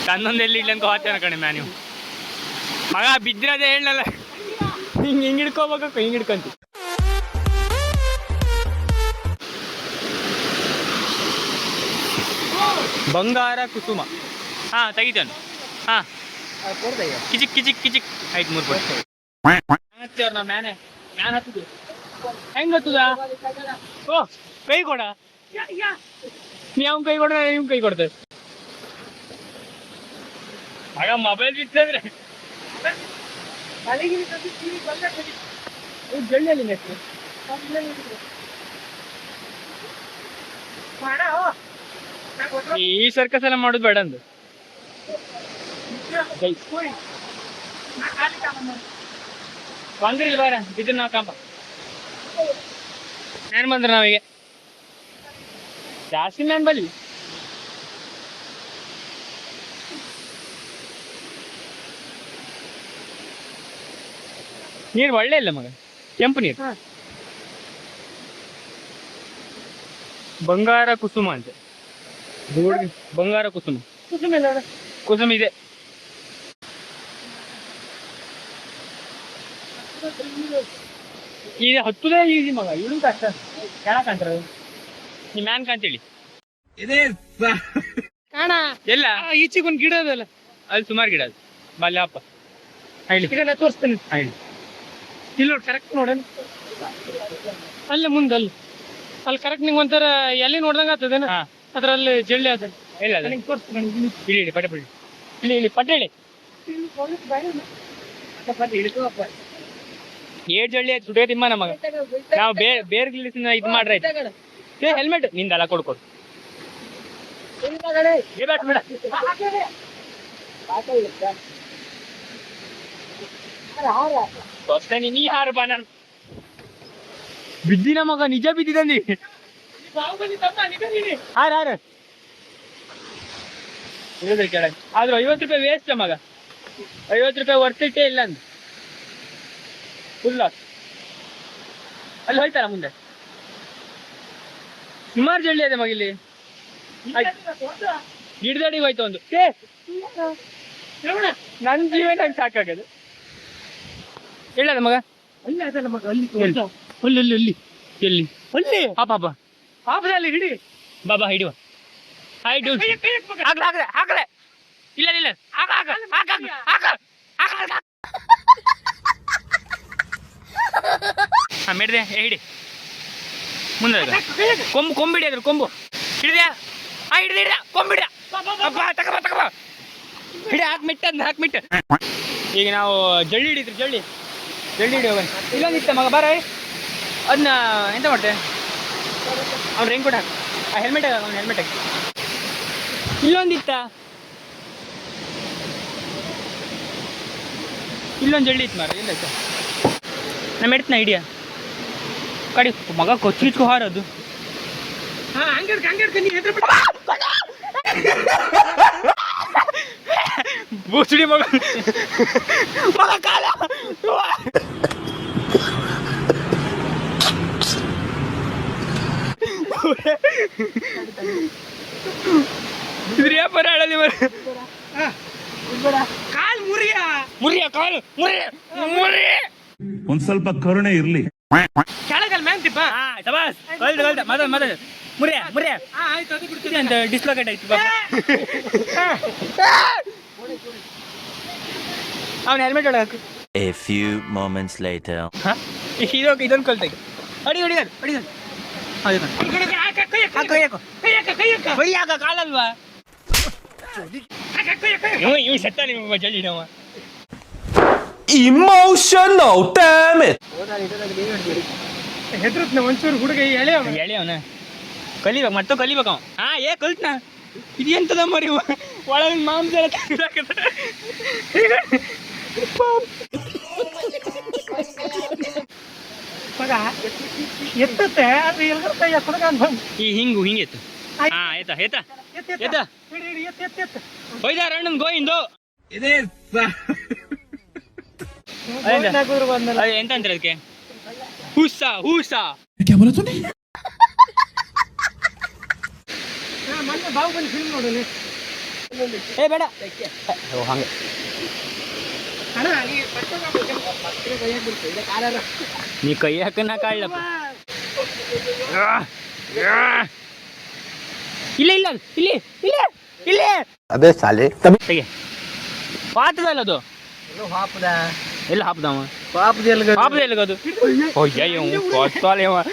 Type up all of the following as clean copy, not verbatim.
ತನ್ನೊಂದು ಎಲ್ಲಿ ಇಡ್ಲಿ ಅಂತ ಹೋಗ್ತೇನೆ ಕಣೆ ನೀವು ಮಗ ಬಿದ್ದಿರೋದೇ ಹೇಳಲ್ಲ ಹಿಂಗೆ ಹಿಡ್ಕೋಬೇಕು ಹಿಂಗೆ ಹಿಡ್ಕೊಂತಿ ಬಂಗಾರ ಕುಸುಮ ಹಾಂ ತೆಗಿತಾನೆ ಹಾಂ ಕಿಚಿಕ್ ಕಿಚಿಕ್ ಕಿಚಿಕ್ ಆಯ್ತು 3 ಪಟ್ಟು ನಾ ಮ್ಯಾನ್ ಹತ್ತದ ಹೆಂಗ್ ಹತ್ತದ ಓ ಕೈ ಕೊಡ ನೀವು ಕೈ ಕೊಡ ನೀವು ಕೈ ಕೊಡ್ತೇವೆ ಆಗ ಮೊಬೈಲ್ ಬಿತ್ತಂದ್ರೆ ಜಳ್ಳಿಯಲ್ಲಿ ಈ ಸರ್ಕಸ್ ಎಲ್ಲ ಮಾಡೋದು ಬೇಡ ಅಂದು ಬಂದ್ರಿಲ್ಲ ಬಾರ ಬಿದ್ದು ನಾವು ಕಾಂಬ ಮ್ಯಾನ್ ಬಂದ್ರೆ ನಾವೀಗ ಜಾಸ್ತಿ ಮ್ಯಾನ್ ಬಲ್ಲಿ ನೀರು ಒಳ್ಳೆ ಇಲ್ಲ ಮಗ ಕೆಂಪು ನೀರು ಬಂಗಾರ ಕುಸುಮ ಅಂತೆ ಬಂಗಾರ ಕುಸುಮ ಕುಸುಮ ಇದೆ ಈಗ ಹತ್ತುದೇ ಈಸಿ ಮಗ ಇವನು ಕಷ್ಟ ಕೆಳಕ್ ಅಂತಾರ ನೀ ಮ್ಯಾನ್ ಕಾಂತೇಳಿ ಕಾಣ ಎಲ್ಲ ಈಚೆಗೊಂದು ಗಿಡ ಅದಲ್ಲ ಅಲ್ಲಿ ಸುಮಾರು ಗಿಡ ಅದು ಬಾಲ್ಯಪ್ಪ ಹೇಳಿ ತೋರಿಸ್ತೇನೆ ಹೇಳಿ ಇಲ್ಲಿ ನೋಡಿ ಕರೆಕ್ಟ್ ನೋಡೋಣ ಅಲ್ಲೇ ಮುಂದಲ್ಲಿ ಅಲ್ಲಿ ಕರೆಕ್ಟ್ ನಿಂಗೆ ಒಂಥರ ಎಲ್ಲಿ ನೋಡ್ದಂಗ ಆಗ್ತದೇನ ಅದ್ರಲ್ಲಿ ಜಳ್ಳಿ ಅದ ಇಲ್ಲ ತೋರಿಸ್ತೀನಿ ಇಳಿ ಪಟೆ ಬಿಡಿ ಇಲ್ಲಿ ಪಟ್ಟೆ ಹೇಳಿ ಏಟ್ ಜಳ್ಳಿ ಆಯ್ತು ಸುಡೋ ತಿಮ್ಮ ನಮಗ ನಾವು ಬೇರೆ ಗಿಲಿಸಿನ ಇದು ಮಾಡ್ರೆ ಹೆಲ್ಮೆಟ್ ನಿಂದಲ್ಲ ಕೊಡ್ಕೊಡು ನೀ ಹಾರ ಬಾ ನಾನು ಬಿದ್ದಿನ ಮಗ ನಿಜ ಬಿದ್ದಿದ್ದಿ ಹಾರ ಕೆಳಗೆ ಆದ್ರೂ 50 ರೂಪಾಯಿ ವೇಸ್ಟ್ ಮಗ 50 ರೂಪಾಯಿ ವರ್ತಿಟ್ಟೇ ಇಲ್ಲ ಅಂದ್ ಫುಲ್ ಅಲ್ಲಿ ಹೋಯ್ತಾರ ಮುಂದೆ ಸುಮಾರು ಜಳ್ಳಿ ಅದೇ ಮಗ ಇಲ್ಲಿ ಗಿಡದಡಿಗೆ ಹೋಯ್ತು ಒಂದು ನನ್ ಜೀವ ನಂಗೆ ಸಾಕಾಗದು ಹೇಳದ ಮಗ ಅಲ್ಲಿ ಅದಲ್ಲ ಮಗ ಅಲ್ಲಿ ಅಲ್ಲಿ ಎಲ್ಲಿ ಅಲ್ಲಿ ಪಾಪದಲ್ಲಿ ಹಿಡಿ ಬಾಬಾ ಹಿಡಿವ ಹಾಯ್ಡು ಹಾಕಲೆ ಇಲ್ಲ ಹಾ ಮೇಡ್ದೆ ಹಿಡಿ ಮುಂದೆ ಕೊಂಬು ಹಿಡಿಯಾದ್ರು ಕೊಂಬು ಹಿಡಿದ್ಯಾ ಹಾ ಹಿಡ್ದ ಕೊಂಬಿಡ ತಗಬ ಹಿಡಿ ಹಾಕ್ಮಿಟ್ಟ ಈಗ ನಾವು ಜಳ್ಳಿ ಹಿಡಿದ್ರಿ ಜಳ್ಳಿ ಹಿಡಿಯೋಗ ಇಲ್ಲೊಂದಿತ್ತ ಮಗ ಬಾರ ಅದನ್ನ ಎಂತ ಮಾಡ್ತೆ ಅವ್ನು ರೇಂಗ್ ಕೋಟ್ ಹಾಕಿ ಆ ಹೆಲ್ಮೆಟ್ ಹಾಕ ಅವ್ನು ಹೆಲ್ಮೆಟ್ ಹಾಕಿ ಇಲ್ಲೊಂದಿತ್ತ ಇಲ್ಲೊಂದು ಜಳ್ಳಿ ಇತ್ತು ಮಾರ ಇಲ್ಲ ಸರ್ ನಮ್ಮ ಎಡ್ತನ ಹಿಡಿಯ ಕಡಿ ಮಗ ಕೊಚ್ಚಿಚ್ಕೊ ಹಾರದು ಬೂಸುಡಿ ಮಗ ಕಾಲ ಇದ್ರ ವ್ಯಾಪಾರ ಆಡಲಿ ಮರ ಕಾಲ್ ಮುರಿಯ ಕಾಲು ಮುರಿಯ ಒಂದ್ ಸ್ವಲ್ಪ ಕರುಣೆ ಇರ್ಲಿ ಕೆಳಗಲ್ ಮ್ಯಾಂತಿಪ್ಪ ಸಬಾಸ್ ಮದ ಮುರಿಯ ಅಂತ ಡಿಸ್ಲೊಕೇಟ್ ಆಯ್ತು ಅವನ ಹೆಲ್ಮೆಟ್ ಒಳಗೆ ಹಾಕು A few moments later. ಇದೊಂದು ಕಲ್ತಾಗಿ ಅಡಿ ಕಾಲಲ್ವಾ ಇವ್ ಸತ್ತ ನಿಮ್ಮ ಜಲ್ದಿ ನಾವು Emotional, damn it! ಹೆದ್ರತ್ನ ಒಂಚೂರು ಹುಡುಗ ಎಳೆಯವನ ಕಲಿಬೇಕು ಅವ ಕಲ್ತ್ನ ಇದು ಎಂತದ ಮರಿ ಒಳಗಿನ ಮಾಂಸ ಎಲ್ಲ ತೆಗೆದಾಕತ್ತ ಎತ್ತತ್ತೆ ಅದು ಎಲ್ಲರ ಕೈಯ ಈ ಹಿಂಗೆತ್ತು ಎತ್ತ ಹೋಯ್ದಾರ ಅಣ್ಣನ್ ಗೋಯಿಂದು ಎಂತ ಅಂತಾರೆ ಅದಕ್ಕೆ ಹೂಸ ಮೊನ್ನೆ ಬಾಹುಬಲಿ ಫಿಲ್ಮ್ ನೋಡಲಿ ಏ ಬೇಡ ಓ ಹಂಗೆ ನೀ ಕೈ ಹಾಕನ್ನ ಕಾಳ್ಳಪ್ಪ ಇಲ್ಲ ಇಲ್ಲ ಇಲ್ಲಿ ಇಲ್ಲಿ ಇಲ್ಲಿ अबे साले ತೆಗೆ ಪಾತದಲ್ಲ ಅದು ಎಲ್ಲ ಹಾಪದವ ಹಾಪದ ಎಲ್ಲಿಗದು ಅಯ್ಯಯ್ಯ ಕೊತ್ತಾಲೆ ಅವ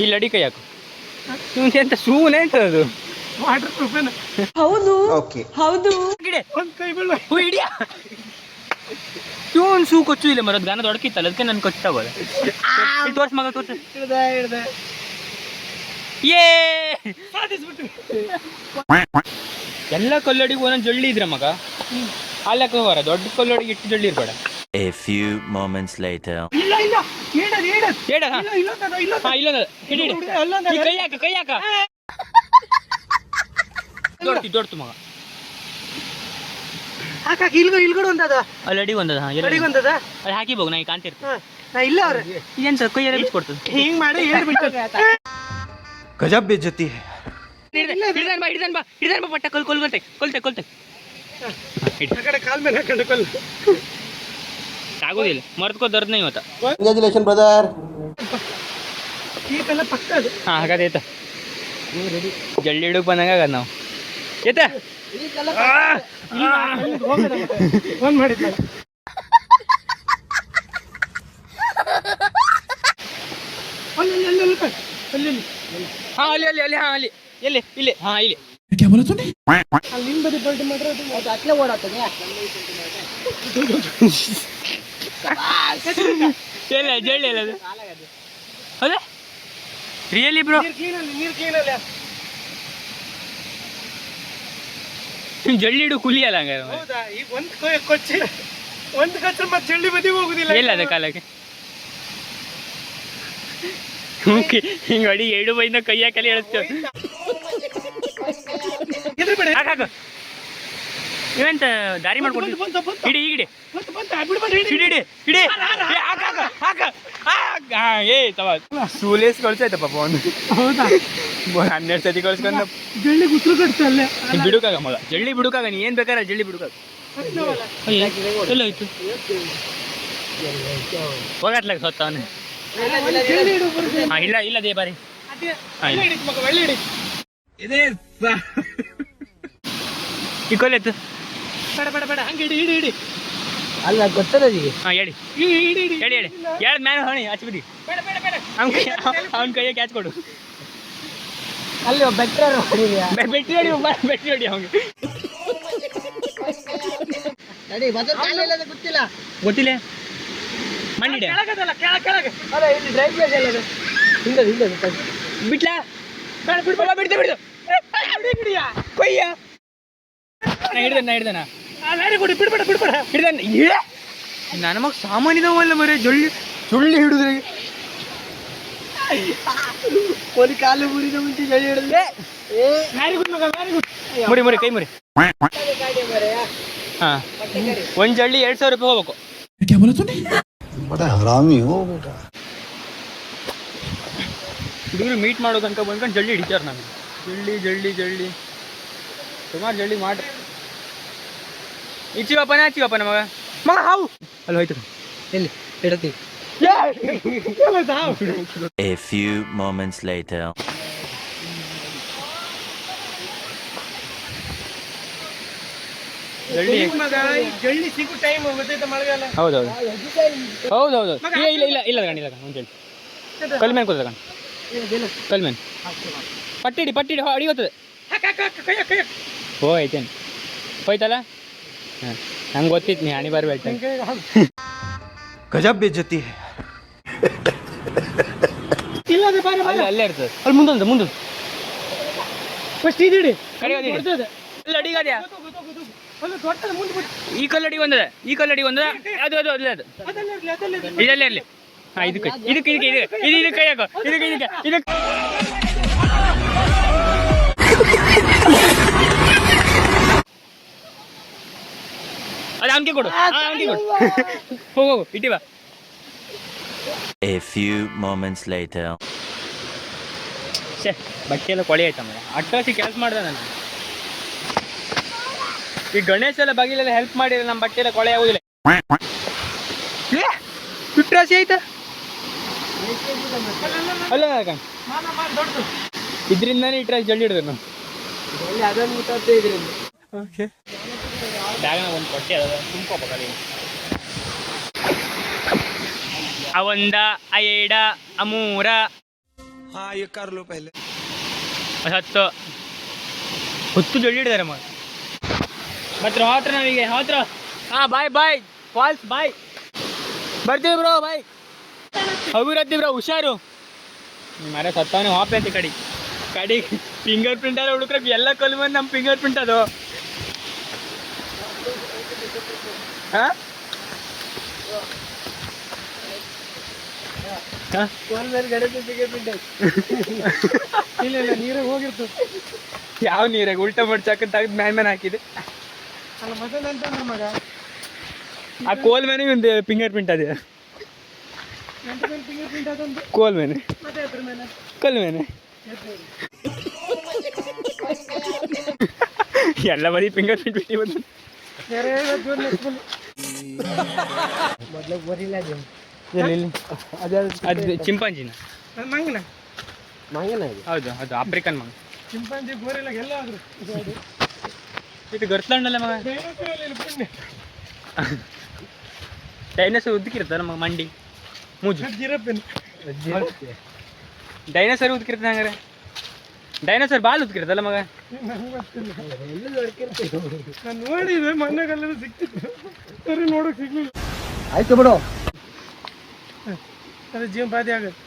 ಇಲ್ಲಿ ಅಡಿ ಕೈ ಹಾಕು ಇವನ್ ಎಂತ ಸೂನೆ ಅಂತ ಅದು ಹೌದು ಹೌದು ಗಿಡೆ ಹೂ ಹಿಡಿಯ ಇವನ್ ಸೂ ಕೊಚ್ಚು ಇಲ್ಲ ಮರದ ಗಾನ ದೊಡಕಿತ್ತಲ್ಲ ಅದಕ್ಕೆ ನನ್ ಕೊಚ್ಚಾಗೋದು ತೋರ್ಸ್ ಮಗ ತೋರ್ಸ ಏ ಎಲ್ಲ ಕಲ್ಲಡಿಗೂ ಒಂದೊಂದು ಜಳ್ಳಿ ಇದ್ರೆ ಮಗ ಅಲ್ಲಕ್ಕ ಹೋಗಾರ ದೊಡ್ಡ ಕಲ್ಲಡಿಗೆ ಇಟ್ಟು ಜಳ್ಳಿ ಇರ್ಬೇಡ A few moments later. ಹೇಳ ಹಾ ಇಲ್ಲೊಂದ ಹಿಡಿ ಕೈ ಹಾಕ ಕೈ ಹಾಕ ದೊಡ್ತು ಮಗ ಇಲ್ಗಡೆ ಒಂದದ ಅಲ್ಲಿ ಅಡಿ ಒಂದದ ಅಡಿಗೆ ಒಂದದ ಅಲ್ಲಿ ಹಾಕಿ ಬೋಗ ನಾ ಕಾಣ್ತಿರ್ತೀನಿ ಇಲ್ಲ ಅವ್ರ ಇದೇನ್ ಸರ್ ಕೈಯಲ್ಲಿ ಬಿಚ್ಕೊಡ್ತದೆ ಹಿಂಗ್ ಮಾಡಿ ಹೇಳ್ಬಿಟ್ಟು गजब बेइज्जती है ಹಿಡಿದಾನ್ ಬಾ ಪಟ್ಟ ಕೊಲ್ತೆ ಆ ಕಡೆ ಕಾಲ್ ಮೇಲೆ ಹಾಕೊಂಡು ಕೊಲ್ಲ ಆಗೋದಿಲ್ಲ ಮರ್ತ್ಕೋ ದರ್ದ ಇವತ್ತ कंग्रेचुलेशन ब्रदर ಈ ಕಲ್ಲ ಪಕ್ಕ ಅದು ಹಾ ಹಾಗಾದ್ರೆ ಏತ ಜಲ್ದಿ ಹಿಡಕ್ ಬಂದಂಗ ಆಗದ ನಾವು ಏತ ಫೋನ್ ಮಾಡಿದ್ದ ಅಲ್ಲಿ ಹಾ ಅಲ್ಲಿ ಹಾ ಅಲ್ಲಿ ಎಲ್ಲಿ ಇಲ್ಲಿ ಹಾ ಇಲ್ಲಿ ಅಲ್ಲಿ ಬದಿ ಬರ್ಡ್ ಮಾಡ್ರೆ ಅದು ಅಟ್ಲೆ ಓಡಾಡ್ತಾನೆ ಎಲ್ಲ ಜಳ್ಳಿ ಎಲ್ಲ ಅದು ಹೌದಾ ರಿಯಲಿ ಬ್ರೋ ನೀರ್ ಕ್ಲೀನಲ್ಲಿ ಜಳ್ಳಿ ಹಿಡು ಕುಲಿ ಅಲ್ಲ ಹಂಗಾರೆ ಹೌದಾ ಈಗ ಒಂದು ಕಚ್ಚ ಮತ್ತೆ ಚಳ್ಳಿ ಬದಿ ಹೋಗುದಿಲ್ಲ ಇಲ್ಲ ಅದ ಕಾಲಕ್ಕೆ ಹಿಂಗ ಅಡಿ ಎರಡು ಬೈನ ಕೈ ಹಾಕಲಿ ಹೇಳ್ತೇವೆ ಹಾಕು ಇವೆಂತ ದಾರಿ ಮಾಡ್ಕೊಡ್ತೀವಿ ಹಿಡಿ ಹಿಡಿ ಏ ತವ ಸೂಲೇಸ್ ಕಳ್ಸಾಯ್ತ ಪಾಪ ಒಂದು ಹೌದಾ 12 ಸತಿ ಕಳ್ಸ್ಕೊಂಡ ಜಳ್ಳಿ ಗುಸ್ರು ಕಟ್ತ ಅಲ್ಲೇ ಬಿಡುಕಾಗ ಮಗ ಜಳ್ಳಿ ಬಿಡುಕಾಗ ನೀ ಏನ್ ಬೇಕಾದ್ರೆ ಜಳ್ಳಿ ಬಿಡುಕಾಗ ಎಲ್ಲ ಆಯ್ತು ಹೋಗತ್ಲಾಗ ಸತ್ತ ಅವನು ಹಾ ಇಲ್ಲ ದೇ ಬಾರಿ ಈ ಕೊಲೆತ್ತು ಬೇಡ ಹಂಗೆ ಹಿಡಿ ಅಲ್ಲ ಗೊತ್ತದ ಹಾ ಹೇಳಿ ಹೇಳಿ ಮ್ಯಾನ ಹೊಣಿ ಹಚ್ಬಿಡಿ ಅವ್ನ ಕೈಯ ಕ್ಯಾಚ್ ಕೊಡು ಅಲ್ಲಿ ಬೆಟ್ಟಿ ಹೊಡಿ ಅವ್ನಿಗೆ ಗೊತ್ತಿಲ್ಲ ಮಣ್ಣಿಡ ಬಿಟ್ಲಾ ಬಿಡ್ದು ಕೊಯ್ಯ ಹಿಡ್ದನ ನನ್ನ ಮಗ ಸಾಮಾನ್ಯದವಲ್ಲ ಮರೆ ಜೊಳ್ಳಿ ಹಿಡಿದ್ರೆ ಒಂದು ಕಾಲು ಮುರಿದ ಮುಂಚೆ ಜಳ್ಳಿ ಹಿಡಿದ್ರೆ ಮುರಿ ಕೈ ಮುರಿ ಹಾ ಒಂದ್ ಜಳ್ಳಿ 2000 ರೂಪಾಯಿ ಹೋಗ್ಬೇಕು ಹುಡುಗರು ಮೀಟ್ ಮಾಡೋ ತನಕ ಬಂದ್ಕೊಂಡು ಜಳ್ಳಿ ಹಿಡಿತಾರ ನಮ್ಗೆ ಜಳ್ಳಿ ಸುಮಾರು ಜಳ್ಳಿ ಮಾಡ್ರಿ ಇಚ್ಚಿವಪ್ಪನ ಮಗ ಹಾವು ಅಲ್ಲಿ ಹೋಯ್ತು ಎಲ್ಲಿ ಇಡತಿ A few moments later. ಜಳ್ಳಿ ಸಿಗು ಟೈಮ್ ಗೊತ್ತೈತ ಮಳೆಗಾಲ ಹೌದೌದು ಇಲ್ಲ ಒಂದು ಜಳ್ಳಿ ಕಲ್ಮೇನ್ ಕೊಡ್ತಕ್ಕ ಕಲ್ಮೇನ್ ಪಟ್ಟಿಡಿ ಅಡಿ ಗೊತ್ತದೆ ಹೋಯ್ತೇನೆ ಹೋಯ್ತಲ್ಲ ಹಾಂ ನಂಗೆ ಗೊತ್ತಿತ್ತು ನೀ ಹಣಿ ಬರ್ಬೇಡ गजब बेइज्जती है ಅಲ್ಲೇ ಇರ್ತದೆ ಅಲ್ಲಿ ಮುಂದೊಂದು ಫಸ್ಟ್ ಇದಿಡಿ ಅಲ್ಲಿ ಅಡಿಗಾದ್ಯಾ ಈ ಕಲ್ಲಡಿ ಒಂದದ ಅದು ಇದಲ್ಲೇ ಇರಲಿ ಹಾಂ ಇದಕ್ಕೆ ಕೈ ಹಾಕೋ ಇದಕ್ಕೆ ಅದು ಅವನಿಗೆ ಕೊಡು ಹೋಗು ಇಟ್ಟಿವ A few moments later. ಛೇ ಬಟ್ಟೆ ಎಲ್ಲ ಕೊಳೆ ಆಯ್ತಾ ಮಗ ಅಟ್ಟಾಸಿ ಕೆಲಸ ಮಾಡ್ದೆ ನಾನು ಈ ಗಣೇಶ ಎಲ್ಲ ಬಗೆಲೆಲ್ಲ ಹೆಲ್ಪ್ ಮಾಡಿದ್ರೆ ನಮ್ಮ ಬಟ್ಟೆ ಎಲ್ಲ ಕೊಳೆ ಆಗೋದಿಲ್ಲ ಇಟ್ಟು ರಾಶಿ ಆಯ್ತಾ ಅಲ್ಲ ಇದರಿಂದಾನೇ ಇಟ್ಟು ರಾಶಿ ಜಲ್ದಿ ಹಿಡಿದ್ರು ನಾವು ಓಕೆ ಬ್ಯಾಗ್ನ ಒಂದು ಕೊಟ್ಟೆ ಅದ ತುಂಬ್ಕೋಬೇಕಲ್ಲಿ ಅವಂದ ಅಯೇಡ ಅಮೂರ हाँ ये कर लो पहले ಹತ್ತು ಹೊತ್ತು ಜಲ್ದಿ ಹಿಡಿದಾರೆ ಮಗ ಮತ್ತೆ ಹಾತ್ರ ನಾವೀಗ ಹಾತ್ರ ಹಾಂ ಬಾಯ್ ಬಾಯ್ ಫಾಲ್ಸ್ ಬಾಯ್ ಬರ್ತೀವಿ ಬ್ರೋ ಬಾಯ್ ಹಗುರತ್ತಿ ಬ್ರೋ ಹುಷಾರು ನಿಮ್ಮ ಮರ ಸತ್ತವನೇ ಹಾಪೆ ಅಂತ ಕಡಿ ಫಿಂಗರ್ ಪ್ರಿಂಟ್ ಎಲ್ಲ ಹುಡುಕ್ರೆ ಎಲ್ಲ ಕಲ್ ಬಂದು ನಮ್ಮ ಫಿಂಗರ್ ಪ್ರಿಂಟ್ ಅದು ಹಾಂ ಇಲ್ಲ ಇಲ್ಲ ನೀರಾಗ ಹೋಗಿರ್ತದೆ ಯಾವ ನೀರಾಗ ಉಲ್ಟಾ ಮಾಡಿ ಚಾಕನ್ ತೆಗೆದು ಮ್ಯಾನ್ ಹಾಕಿದೆ ಅಲ್ಲ ಮತ್ತೆ ಅಂತಂದ್ರೆ ಮಗ ಆ ಕೋಲ್ ಮೇಲೆ ಒಂದು ಫಿಂಗರ್ ಪ್ರಿಂಟ್ ಅದೇ ಫಿಂಗರ್ ಪ್ರಿಂಟ್ ಅದೊಂದು ಕೋಲ್ ಮೇಲೆ ಮತ್ತೆ ಅದ್ರ ಮೇಲೆ ಕಲ್ ಮೇಲೆ ಎಲ್ಲ ಬರೀ ಫಿಂಗರ್ ಪ್ರಿಂಟ್ ಬಿಟ್ಟು ಬಂದು ಮೊದಲು ಬರಿಲ್ಲ ಅದು ಚಿಂಪಾಂಜಿನ ಮಂಗನ ಮಂಗನ ಹೌದು ಅದು ಆಫ್ರಿಕನ್ ಮಗ ಚಿಂಪಾಂಜಿ ಗೋರಿಲ್ಲ ಎಲ್ಲ ಆದ್ರು ಇದು ಗರ್ತ್ಲಾಂಡಲ್ಲ ಮಗ ಡೈನೋಸರ್ ಉದ್ದಕ್ಕಿರ್ತದೆ ನಮಗೆ ಮಂಡಿ ಮೂಜು ಜಿರಪ್ಪನ್ ಡೈನೋಸರ್ ಉದ್ದಕ್ಕಿರ್ತದೆ ಹಂಗಾರೆ ಡೈನೋಸರ್ ಬಾಲ್ ಉದ್ದಕ್ಕಿರ್ತಲ್ಲ ಮಗ ನಂಗೆ ಗೊತ್ತಿಲ್ಲ ನಾನು ನೋಡಿದೆ ಮನೆಗೆಲ್ಲ ಸಿಕ್ತಿತ್ತು ಸರಿ ನೋಡೋಕೆ ಸಿಗ್ಲಿಲ್ಲ ಆಯ್ತು ಬಿಡು ಅದು ಜೀವ ಬಾಧೆ ಆಗುತ್ತೆ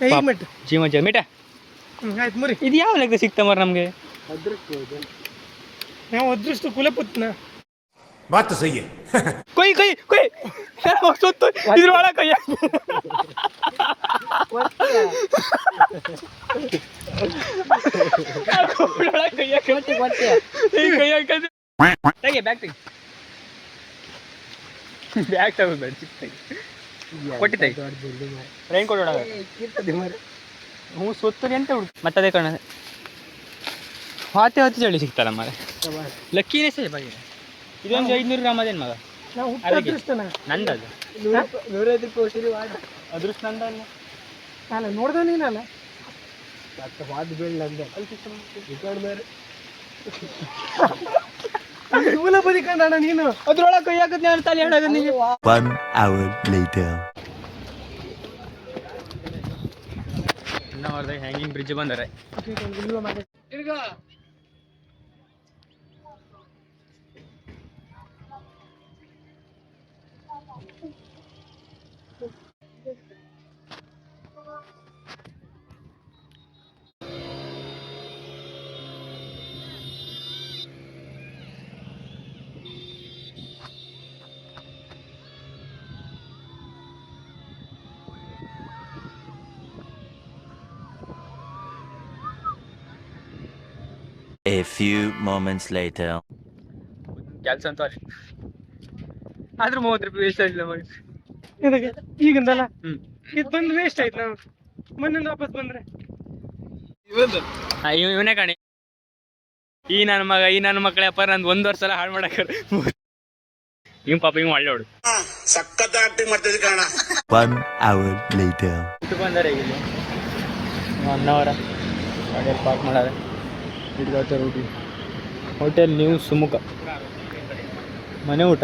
ಈಗ ಮೆಟ್ಟು ಜೀವ ಮಿಟ ಆಯ್ತು ಮುರಿ ಇದು ಯಾವ ಲೆಕ್ಕ ಸಿಕ್ತ ಮರ ನಮಗೆ ನಾವು ಅದೃಷ್ಟ ಕುಲಪುತ್ನ बात तो सही है ಕೊಯ್ ಕೊಯ್ ಕೊಯ್ ಸುತ್ತು ಇದ್ರೊಳಗೆ ಕೈ ತೆಗೆ ಬ್ಯಾಗ್ ತೆಗಿ ಬ್ಯಾಗ್ ತಗೋಬೇಡ ಕೊಟ್ಟಿ ತೆಗಿ ರೈನ್ ಕೊಡೋಣ ಹ್ಞೂ ಸುತ್ತರಿ ಅಂತ ಹುಡುಗ ಮತ್ತದೇ ಕಣ ಹೊತ್ತೆ ಚಳಿ ಸಿಗ್ತಲ್ಲ ಮರ ಲಕ್ಕಿನೇ ಸರಿ ಬಗ್ಗೆ ಇದೊಂದು 500 ಗ್ರಾಮ್ ಅದೇನು ಮಗ ನಾವು ಅದೃಷ್ಟನ ನಂದದು 150 ರೂಪಾಯಿ ವಾಡ ಅದೃಷ್ಟ ನಂದಲ್ಲ ಅಲ್ಲ ನೋಡ್ದ ನೀನಲ್ಲ ಮತ್ತೆ ವಾದ ಬೀಳ್ ನಂದೆ ರಿಕಾರ್ಡ್ ಬೇರೆ ಮೂಲ ಬದಿಕಂಡಣ್ಣ ನೀನು ಅದ್ರೊಳಗೆ ಕೈ ಹಾಕದ್ ನಾನು ತಲೆ ಹೇಳೋದು ನೀವು 1 hour later. ಇನ್ನವರ್ದಾಗ ಹ್ಯಾಂಗಿಂಗ್ ಬ್ರಿಡ್ಜ್ ಬಂದರೆ ತಿರ್ಗಾ A few moments later. ಕೆಲಸ ಅಂತ ಆದ್ರೂ 30 ರೂಪಾಯಿ ವೇಸ್ಟ್ ಆಗಿಲ್ಲ ಮಗ ಇದಕ್ಕೆ ಈಗಿಂದಲ್ಲ ಹ್ಞೂ ಇದು ಬಂದು ವೇಸ್ಟ್ ಆಯ್ತು ನಾವು ಮೊನ್ನೆ ವಾಪಸ್ ಬಂದ್ರೆ ಇವನೇ ಕಾಣಿ ಈ ನನ್ನ ಮಕ್ಕಳಪ್ಪ ನಂದು 1 ವರ್ಷ ಹಾಳು ಮಾಡಕ್ಕೆ ಇವ್ ಪಾಪ ಇವ್ ಒಳ್ಳೆ ಹುಡುಗ ಸಖತ್ ಆಕ್ಟಿಂಗ್ ಮಾಡ್ತಿದ್ದೆ ಕಾರಣ 1 hour later. ಇಟ್ಟು ಬಂದಾರೆ ಈಗ 1 ಅವರ ಗಾಡಿಯಲ್ಲಿ ಪಾರ್ಕ್ ಮಾಡಾರೆ ಹಿಡ್ದಾತ ರೋಟಿ ಹೋಟೆಲ್ ನ್ಯೂ ಸುಮುಖ ಮನೆ ಊಟ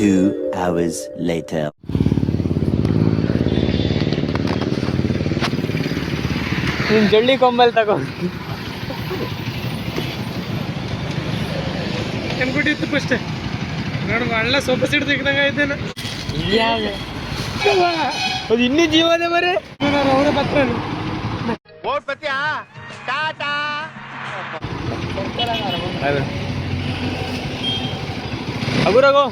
2 hours later. ನೀನು ಜಳ್ಳಿ ಕೊಂಬಲ್ ತಗೋ. ಅನ್ಬಿಟ್ಟಿತ್ತು ಫಸ್ಟ್ ನೋಡು ಒಳ್ಳೆ ಸೋಫಾ ಸೀಟ್ ತೆಗ್ದಂಗ ಇದ್ದೇನೆ. ಅದು ಇನ್ನೂ ಜೀವನ ಬರೇ ಅವರ ಪತ್ರ ಅಗುರಗೋ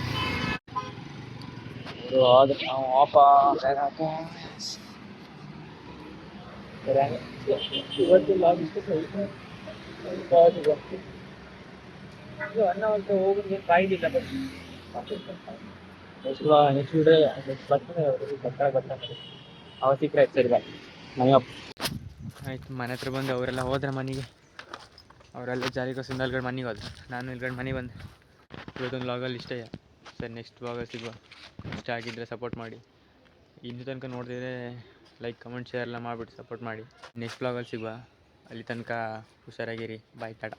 ಆಯ್ತು. ಮನೆ ಹತ್ರ ಬಂದು ಅವರೆಲ್ಲ ಹೋದ್ರೆ ಮನೆಗೆ, ಅವರೆಲ್ಲ ಜಾಲಿಗೋಸ್ಕರ ಅಲ್ಗಡೆ ಮನೆಗೆ ಹೋದ್ರು. ನಾನು ಇಲ್ಗಡೆ ಮನೆಗೆ ಬಂದೆ. ಇವತ್ತೊಂದು ವ್ಲಾಗಲ್ಲಿ ಇಷ್ಟೇ. ಸರ್ ನೆಕ್ಸ್ಟ್ ವ್ಲಾಗಲ್ಲಿ ಸಿಗುವ. ಇಷ್ಟ ಆಗಿದ್ದರೆ ಸಪೋರ್ಟ್ ಮಾಡಿ. ಇನ್ನೂ ತನಕ ನೋಡಿದ್ರೆ ಲೈಕ್ ಕಮೆಂಟ್ ಶೇರ್ ಎಲ್ಲ ಮಾಡಿಬಿಟ್ಟು ಸಪೋರ್ಟ್ ಮಾಡಿ. ನೆಕ್ಸ್ಟ್ ವ್ಲಾಗಲ್ಲಿ ಸಿಗುವ. ಅಲ್ಲಿ ತನಕ ಹುಷಾರಾಗಿರಿ. ಬಾಯ್, ಟಾಟಾ.